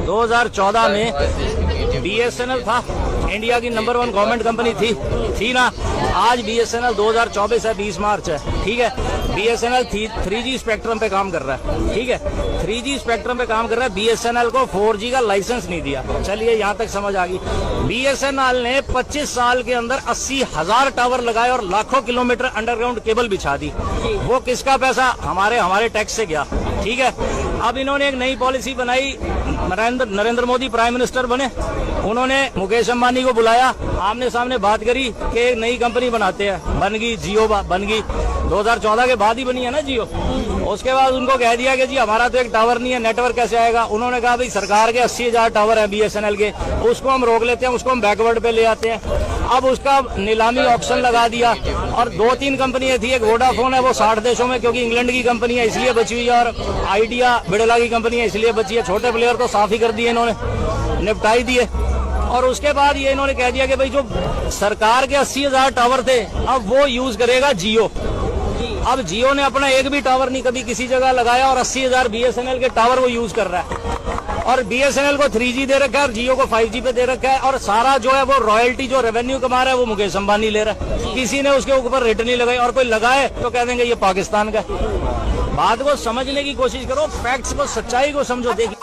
2014 में BSNL था, India की नंबर 1 गवर्नमेंट कंपनी थी ना। आज BSNL 2024 है, 20 मार्च है, ठीक है। BSNL 3G स्पेक्ट्रम पे काम कर रहा है, ठीक है। 3G स्पेक्ट्रम पे काम कर रहा है। BSNL को 4G का लाइसेंस नहीं दिया। चलिए यहाँ तक समझ आ गई। BSNL ने 25 साल के अंदर 80,000 टावर लगाए और लाखों किलोमीटर अंडरग्राउंड केबल बिछा दी। वो किसका पैसा? हमारे टैक्स से गया, ठीक है। अब इन्होंने एक नई पॉलिसी बनाई, नरेंद्र मोदी प्राइम मिनिस्टर बने, उन्होंने मुकेश अंबानी को बुलाया, आमने सामने बात करी कि एक नई कंपनी बनाते हैं। बन गई जियो, बन गई 2014 के बाद ही बनी है ना जियो। उसके बाद उनको कह दिया कि जी हमारा तो एक टावर नहीं है, नेटवर्क कैसे आएगा। उन्होंने कहा भाई सरकार के 80,000 टावर है BSNL के, उसको हम रोक लेते हैं, उसको हम बैकवर्ड पे ले आते हैं। अब उसका नीलामी ऑप्शन लगा दिया और 2-3 कंपनियां थी। एक वोडाफोन है, वो 60 देशों में, क्योंकि इंग्लैंड की कंपनी है इसलिए बची हुई है, और आइडिया बिड़ला की कंपनी है इसलिए बची है। छोटे प्लेयर तो साफ ही कर दिए इन्होंने, निपटाई दिए। और उसके बाद ये इन्होंने कह दिया कि भाई जो सरकार के 80,000 टावर थे अब वो यूज करेगा जियो। अब जियो ने अपना एक भी टावर नहीं कभी किसी जगह लगाया और 80,000 BSNL के टावर वो यूज कर रहा है। और BSNL को 3G दे रखा है और जियो को 5G पे दे रखा है। और सारा जो है वो रॉयल्टी, जो रेवेन्यू कमा रहा है वो मुकेश अंबानी ले रहा है। किसी ने उसके ऊपर रेट नहीं लगाई, और कोई लगाए तो कह देंगे ये पाकिस्तान का। बात को समझने की कोशिश करो, फैक्ट्स को, सच्चाई को समझो। देखिए